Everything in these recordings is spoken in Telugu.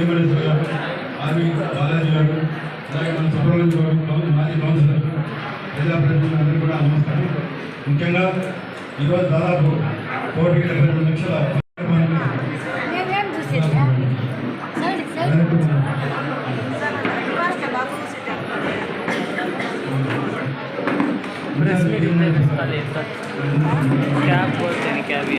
జయమరేశ్వర గారు, ఆర్వి బాలాజీ గారు, అలాగే మన సుబ్రహ్మణ్యం మాజీ కౌన్సిలర్, ప్రజాప్రతినిధులందరూ కూడా నమస్కారం. ముఖ్యంగా ఈరోజు దాదాపు 1.72 లక్షల क्या बोलते हैं क्या भी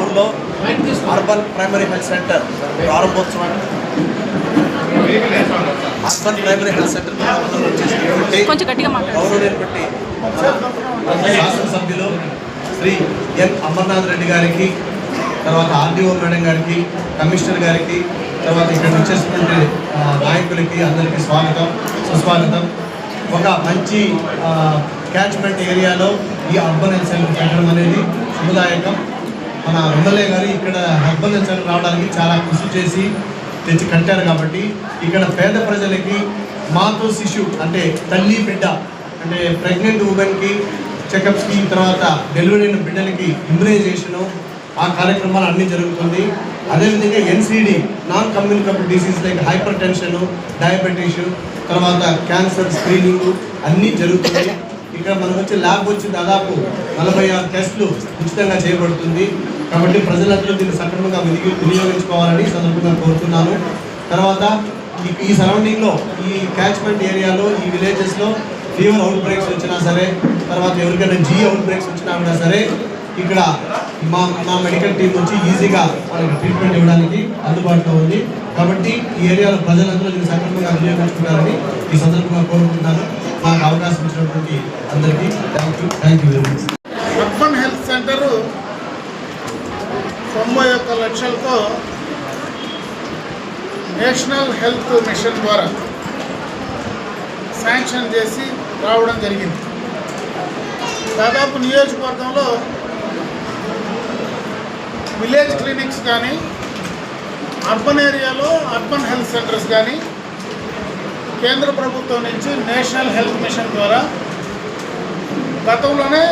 ఊర్లో అర్బన్ ప్రైమరీ హెల్త్ సెంటర్ ప్రారంభోత్సవం అర్బన్ ప్రైమరీ హెల్త్ సెంటర్ గౌరవమైనటువంటి శాసనసభ్యులు శ్రీ ఎన్ అమర్నాథ్ రెడ్డి గారికి, తర్వాత ఆర్డీఓ మేడం గారికి, కమిషనర్ గారికి, తర్వాత ఇక్కడ వచ్చేసినటువంటి నాయకులకి అందరికీ స్వాగతం సుస్వాగతం. ఒక మంచి క్యాచ్మెంట్ ఏరియాలో ఈ అర్బన్ హెల్త్ సెంటర్ పెట్టడం అనేది శుభదాయకం. మన ఎమ్మెల్యే గారు ఇక్కడ అర్బన్ హెల్త్ సెంటర్ రావడానికి చాలా కృషి చేసి తెచ్చి కట్టారు. కాబట్టి ఇక్కడ పేద ప్రజలకి మాతో శిశు అంటే తల్లి బిడ్డ అంటే ప్రెగ్నెంట్ ఉమెన్కి చెకప్స్కి, తర్వాత డెలివరీ అయిన బిడ్డలకి ఇమ్యునైజేషను, ఆ కార్యక్రమాలు అన్నీ జరుగుతుంది. అదేవిధంగా NCD non communicable disease like hyper tension, diabetes, తర్వాత క్యాన్సర్ స్క్రీనింగ్ అన్నీ జరుగుతుంది. ఇక్కడ మనకు వచ్చే ల్యాబ్ వచ్చి దాదాపు 46 టెస్టులు ఉచితంగా చేయబడుతుంది. కాబట్టి ప్రజలందరూ దీన్ని సక్రమంగా వినియోగించుకోవాలని సందర్భంగా కోరుతున్నాను. తర్వాత ఈ సరౌండింగ్లో ఈ క్యాచ్మెంట్ ఏరియాలో ఈ విలేజెస్లో ఫీవర్ అవుట్ బ్రేక్స్ వచ్చినా సరే, తర్వాత ఎవరికైనా అవుట్ బ్రేక్స్ వచ్చినా కూడా సరే ఇక్కడ మా మెడికల్ టీం వచ్చి ఈజీగా వాళ్ళకి ట్రీట్మెంట్ ఇవ్వడానికి అందుబాటులో ఉంది. కాబట్టి ఈ ఏరియాలో ప్రజలందరూ దీన్ని సక్రమంగా వినియోగించుకుంటారని ఈ సందర్భంగా కోరుకుంటున్నాను. మాకు అవకాశం ఇచ్చినటువంటి అందరికీ thank you very much. Urban health centre 91 లక్షలతో నేషనల్ హెల్త్ మిషన్ ద్వారా శాంక్షన్ చేసి రావడం జరిగింది. దాదాపు నియోజకవర్గంలో విలేజ్ క్లినిక్స్ కానీ, అర్బన్ ఏరియాలో అర్బన్ హెల్త్ సెంటర్స్ కానీ కేంద్ర ప్రభుత్వం నుంచి నేషనల్ హెల్త్ మిషన్ ద్వారా గతంలోనే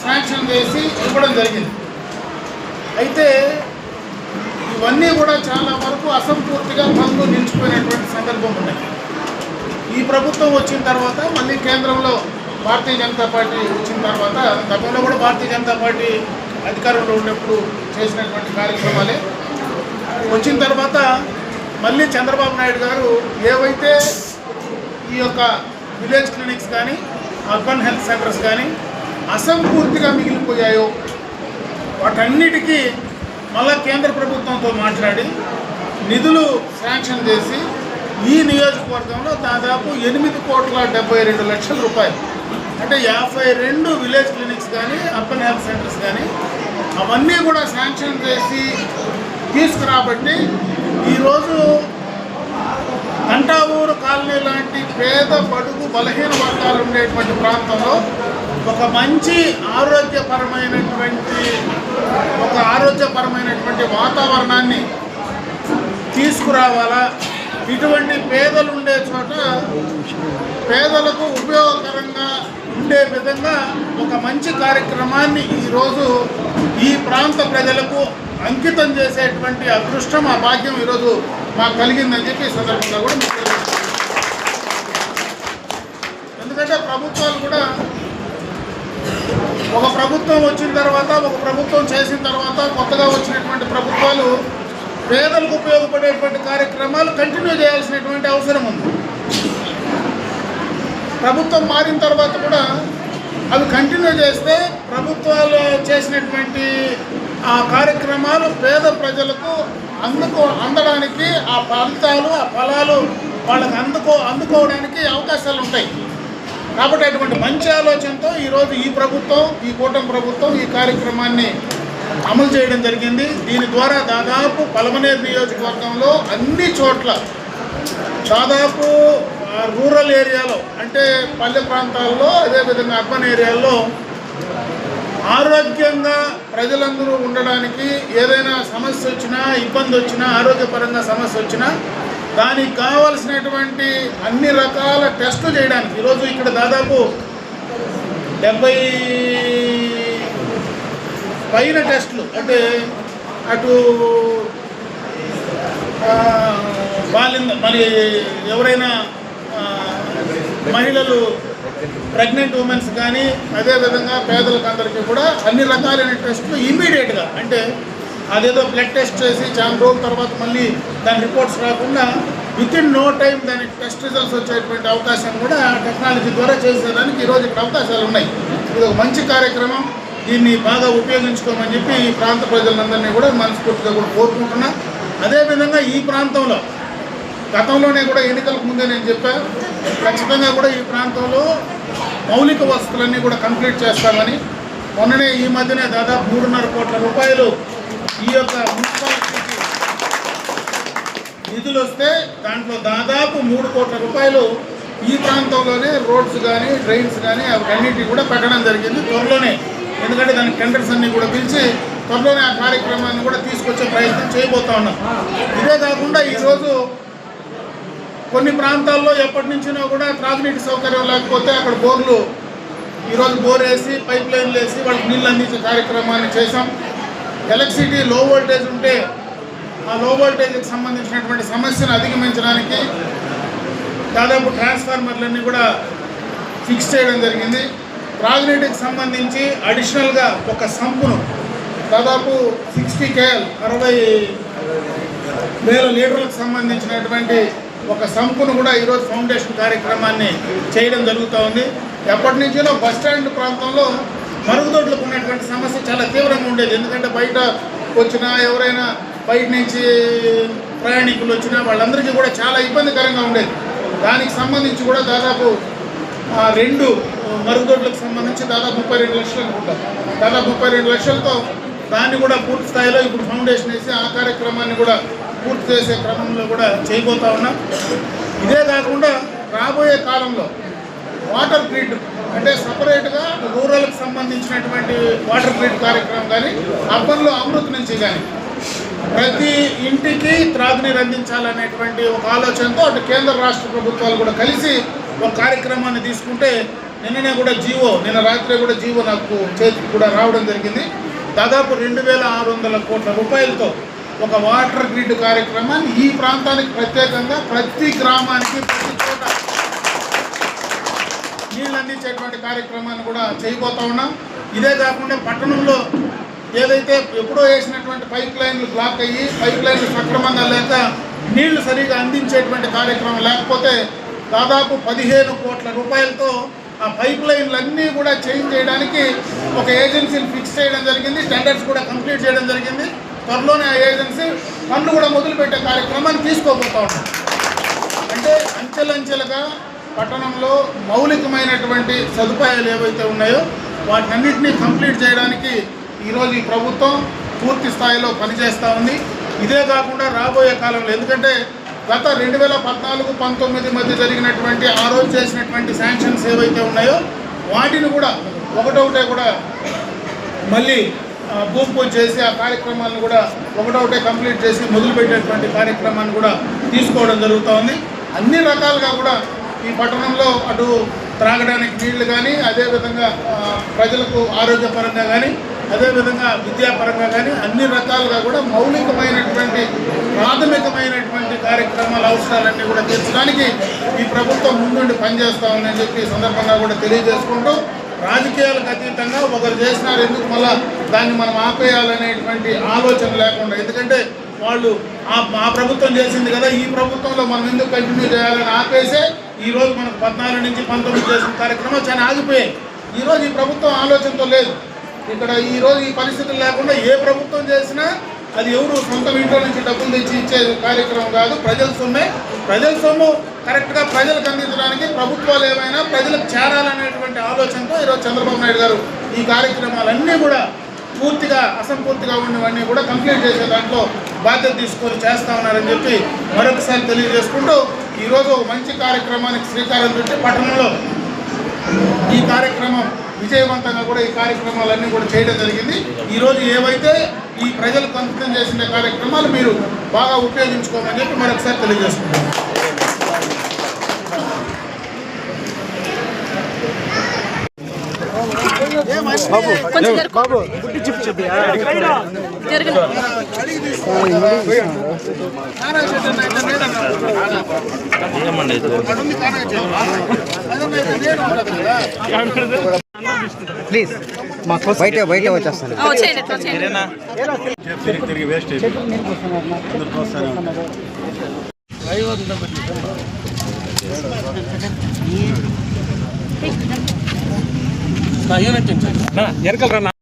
శాంక్షన్ చేసి ఇవ్వడం జరిగింది. అయితే ఇవన్నీ కూడా చాలా వరకు అసంపూర్తిగా పనులు నిలిచిపోయినటువంటి సందర్భం ఉన్నాయి. ఈ ప్రభుత్వం వచ్చిన తర్వాత మళ్ళీ కేంద్రంలో భారతీయ జనతా పార్టీ వచ్చిన తర్వాత, గతంలో కూడా భారతీయ జనతా పార్టీ అధికారంలో ఉన్నప్పుడు చేసినటువంటి కార్యక్రమాలే వచ్చిన తర్వాత మళ్ళీ చంద్రబాబు నాయుడు గారు ఏవైతే ఈ యొక్క విలేజ్ క్లినిక్స్ కానీ, అర్బన్ హెల్త్ సెంటర్స్ కానీ అసంపూర్తిగా మిగిలిపోయాయో వాటన్నిటికీ మళ్ళా కేంద్ర ప్రభుత్వంతో మాట్లాడి నిధులు శాంక్షన్ చేసి ఈ నియోజకవర్గంలో దాదాపు 8,72,00,000 రూపాయలు అంటే 52 విలేజ్ క్లినిక్స్ కానీ, అర్బన్ హెల్త్ సెంటర్స్ కానీ అవన్నీ కూడా శాంక్షన్ చేసి తీసుకురాబట్టి ఈరోజు కంటావూరు కాలనీ లాంటి పేద బడుగు బలహీన వర్గాలు ఉండేటువంటి ప్రాంతంలో ఒక మంచి ఆరోగ్యపరమైనటువంటి వాతావరణాన్ని తీసుకురావాలా. ఇటువంటి పేదలు ఉండే చోట పేదలకు ఉపయోగకరంగా ఉండే విధంగా ఒక మంచి కార్యక్రమాన్ని ఈరోజు ఈ ప్రాంత ప్రజలకు అంకితం చేసేటువంటి అదృష్టం, ఆ భాగ్యం ఈరోజు మాకు కలిగిందని చెప్పి ఈ సందర్భంగా కూడా మీకు ఎందుకంటే ప్రభుత్వాలు కూడా ఒక ప్రభుత్వం వచ్చిన తర్వాత, ఒక ప్రభుత్వం చేసిన తర్వాత కొత్తగా వచ్చినటువంటి ప్రభుత్వాలు పేదలకు ఉపయోగపడేటువంటి కార్యక్రమాలు కంటిన్యూ చేయాల్సినటువంటి అవసరం ఉంది. ప్రభుత్వం మారిన తర్వాత కూడా అవి కంటిన్యూ చేస్తే ప్రభుత్వాలు చేసినటువంటి ఆ కార్యక్రమాలు పేద ప్రజలకు అందడానికి, ఆ ఫలితాలు, ఆ ఫలాలు వాళ్ళకి అందుకోవడానికి అవకాశాలు ఉంటాయి. కాబట్టి అటువంటి మంచి ఆలోచనతో ఈరోజు ఈ ప్రభుత్వం, ఈ కూటమి ప్రభుత్వం ఈ కార్యక్రమాన్ని అమలు చేయడం జరిగింది. దీని ద్వారా దాదాపు పలమనేరు నియోజకవర్గంలో అన్ని చోట్ల, దాదాపు రూరల్ ఏరియాలో అంటే పల్లె ప్రాంతాల్లో, అదేవిధంగా అర్బన్ ఏరియాల్లో ఆరోగ్యంగా ప్రజలందరూ ఉండడానికి ఏదైనా సమస్య వచ్చినా, ఇబ్బంది వచ్చినా, ఆరోగ్యపరంగా సమస్య వచ్చినా దానికి కావలసినటువంటి అన్ని రకాల టెస్టులు చేయడానికి ఈరోజు ఇక్కడ దాదాపు 70 పైన టెస్టులు, అంటే అటు మరి ఎవరైనా మహిళలు, ప్రెగ్నెంట్ ఉమెన్స్ కానీ, అదేవిధంగా పేదలకు అందరికీ కూడా అన్ని రకాలైన టెస్టులు ఇమ్మీడియట్గా, అంటే అదేదో బ్లడ్ టెస్ట్ చేసి చాలా రోజుల తర్వాత మళ్ళీ దాని రిపోర్ట్స్ రాకుండా వితిన్ నో టైం దానికి టెస్ట్ రిజల్ట్స్ వచ్చేటువంటి అవకాశం కూడా టెక్నాలజీ ద్వారా చేసేదానికి ఈరోజు ఇక్కడ అవకాశాలు ఉన్నాయి. ఇది ఒక మంచి కార్యక్రమం. దీన్ని బాగా ఉపయోగించుకోమని చెప్పి ఈ ప్రాంత ప్రజలందరినీ కూడా మనస్ఫూర్తిగా కూడా కోరుకుంటున్నా. అదేవిధంగా ఈ ప్రాంతంలో గతంలోనే కూడా ఎన్నికలకు ముందే నేను చెప్పాను, ఖచ్చితంగా కూడా ఈ ప్రాంతంలో మౌలిక వసతులన్నీ కూడా కంప్లీట్ చేస్తామని. మొన్ననే ఈ మధ్యనే దాదాపు 3.5 కోట్ల రూపాయలు ఈ యొక్క మున్సిపాలిటీకి నిధులు వస్తే దాంట్లో దాదాపు 3 కోట్ల రూపాయలు ఈ ప్రాంతంలోనే రోడ్స్ కానీ, డ్రైన్స్ కానీ అవన్నింటినీ కూడా పెట్టడం జరిగింది త్వరలోనే. ఎందుకంటే దానికి టెండర్స్ అన్నీ కూడా పిలిచి త్వరలోనే ఆ కార్యక్రమాన్ని కూడా తీసుకొచ్చే ప్రయత్నం చేయబోతా ఉన్నాం. ఇదే కాకుండా ఈరోజు కొన్ని ప్రాంతాల్లో ఎప్పటి నుంచినో కూడా త్రాగునీటి సౌకర్యం లేకపోతే అక్కడ బోర్లు, ఈరోజు బోర్ వేసి పైప్ లైన్లు వేసి వాళ్ళకి నీళ్ళు అందించే కార్యక్రమాన్ని చేశాం. ఎలక్ట్రిసిటీ లో వోల్టేజ్ ఉంటే ఆ లో వోల్టేజ్కి సంబంధించినటువంటి సమస్యను అధిగమించడానికి దాదాపు ట్రాన్స్ఫార్మర్లన్నీ కూడా ఫిక్స్ చేయడం జరిగింది. త్రాగునీటికి సంబంధించి అడిషనల్గా ఒక సంపును దాదాపు 60 KL 60,000 లీటర్లకు సంబంధించినటువంటి ఒక సంపును కూడా ఈరోజు ఫౌండేషన్ కార్యక్రమాన్ని చేయడం జరుగుతూ ఉంది. ఎప్పటి నుంచో బస్టాండ్ ప్రాంతంలో మరుగుదొడ్లకు ఉన్నటువంటి సమస్య చాలా తీవ్రంగా ఉండేది. ఎందుకంటే బయట వచ్చినా, ఎవరైనా బయట నుంచి ప్రయాణికులు వచ్చినా వాళ్ళందరికీ కూడా చాలా ఇబ్బందికరంగా ఉండేది. దానికి సంబంధించి కూడా దాదాపు 2 మరుగుదొడ్లకు సంబంధించి దాదాపు 32 లక్షలు అనుకుంటాం. దాదాపు 32 లక్షలతో దాన్ని కూడా పూర్తి స్థాయిలో ఇప్పుడు ఫౌండేషన్ వేసి ఆ కార్యక్రమాన్ని కూడా పూర్తి చేసే క్రమంలో కూడా చేయబోతా ఉన్నాం. ఇదే కాకుండా రాబోయే కాలంలో వాటర్ గ్రిడ్, అంటే సపరేట్గా రూరల్కి సంబంధించినటువంటి వాటర్ గ్రిడ్ కార్యక్రమం కానీ, అర్బన్లో అమృత్ నుంచి కానీ ప్రతి ఇంటికి త్రాగునీరు అందించాలనేటువంటి ఒక ఆలోచనతో అటు కేంద్ర రాష్ట్ర ప్రభుత్వాలు కూడా కలిసి ఒక కార్యక్రమాన్ని తీసుకుంటే నిన్ననే కూడా నిన్న రాత్రి కూడా జీవో నాకు చేతికి కూడా రావడం జరిగింది. దాదాపు 2,600 కోట్ల రూపాయలతో ఒక వాటర్ గ్రిడ్ కార్యక్రమాన్ని ఈ ప్రాంతానికి ప్రత్యేకంగా ప్రతి గ్రామానికి, ప్రతి చోట నీళ్ళు అందించేటువంటి కార్యక్రమాన్ని కూడా చేయబోతా ఉన్నాం. ఇదే కాకుండా పట్టణంలో ఏదైతే ఎప్పుడో వేసినటువంటి పైప్ లైన్లు బ్లాక్ అయ్యి, పైప్ లైన్లు సక్రమంగా లేక నీళ్లు సరిగా అందించేటువంటి కార్యక్రమం లేకపోతే దాదాపు 15 కోట్ల రూపాయలతో ఆ పైప్ లైన్లన్నీ కూడా చేంజ్ చేయడానికి ఒక ఏజెన్సీని ఫిక్స్ చేయడం జరిగింది. టెండర్స్ కూడా కంప్లీట్ చేయడం జరిగింది. త్వరలోనే ఆ ఏజెన్సీ పనులు కూడా మొదలుపెట్టే కార్యక్రమాన్ని తీసుకోబోతా ఉన్నాం. అంటే అంచెలంచెలుగా పట్టణంలో మౌలికమైనటువంటి సదుపాయాలు ఏవైతే ఉన్నాయో వాటినన్నింటినీ కంప్లీట్ చేయడానికి ఈరోజు ఈ ప్రభుత్వం పూర్తి స్థాయిలో పనిచేస్తూ ఉంది. ఇదే కాకుండా రాబోయే కాలంలో, ఎందుకంటే గత 2014-19 మధ్య జరిగినటువంటి ఆ రోజు చేసినటువంటి శాంక్షన్స్ ఏవైతే ఉన్నాయో వాటిని కూడా ఒకటొకటే కూడా మళ్ళీ భూమి పూజ చేసి ఆ కార్యక్రమాలను కూడా ఒకటొకటే కంప్లీట్ చేసి మొదలుపెట్టేటువంటి కార్యక్రమాన్ని కూడా తీసుకోవడం జరుగుతూ ఉంది. అన్ని రకాలుగా కూడా ఈ పట్టణంలో అటు త్రాగడానికి నీళ్లు కానీ, అదేవిధంగా ప్రజలకు ఆరోగ్యపరంగా కానీ, అదేవిధంగా విద్యాపరంగా కానీ అన్ని రకాలుగా కూడా మౌలికమైనటువంటి ప్రాథమికమైనటువంటి కార్యక్రమాల అవసరాలన్నీ కూడా తీర్చడానికి ఈ ప్రభుత్వం ముందుండి పనిచేస్తూ ఉందని చెప్పి సందర్భంగా కూడా తెలియజేసుకుంటూ రాజకీయాలకు అతీతంగా ఒకరు చేసినారు ఎందుకు మళ్ళా దాన్ని మనం ఆపేయాలనేటువంటి ఆలోచన లేకుండా, ఎందుకంటే వాళ్ళు ఆ ప్రభుత్వం చేసింది కదా, ఈ ప్రభుత్వంలో మనం ఎందుకు కంటిన్యూ చేయాలని ఆపేసే ఈరోజు మనకు 14 నుంచి 19 చేసిన కార్యక్రమం చాలా ఆగిపోయాయి. ఈరోజు ఈ ప్రభుత్వం ఆలోచనతో లేదు. ఇక్కడ ఈరోజు ఈ పరిస్థితులు లేకుండా ఏ ప్రభుత్వం చేసినా అది ఎవరు సొంత ఇంట్లో నుంచి డబ్బులు తెచ్చి ఇచ్చే కార్యక్రమం కాదు, ప్రజల సొమ్మే. ప్రజల సొమ్ము కరెక్ట్గా ప్రజలకు అందించడానికి ప్రభుత్వాలు ఏమైనా ప్రజలకు చేరాలనేటువంటి ఆలోచనతో ఈరోజు చంద్రబాబు నాయుడు గారు ఈ కార్యక్రమాలన్నీ కూడా పూర్తిగా అసంపూర్తిగా ఉన్నవన్నీ కూడా కంప్లీట్ చేసే దాంట్లో బాధ్యత తీసుకొని చేస్తా ఉన్నారని చెప్పి మరొకసారి తెలియజేసుకుంటూ ఈరోజు ఒక మంచి కార్యక్రమానికి శ్రీకారం చుట్టి పట్టణంలో ఈ కార్యక్రమం విజయవంతంగా కూడా ఈ కార్యక్రమాలన్నీ కూడా చేయడం జరిగింది. ఈరోజు ఏవైతే ఈ ప్రజలకు అంకితం చేసిన కార్యక్రమాలు మీరు బాగా ఉపయోగించుకోమని చెప్పి మరొకసారి తెలియజేసుకుంటాం. ప్లీజ్ బయట వచ్చేస్తాను. తిరిగి వేస్ట్ ఎరకలు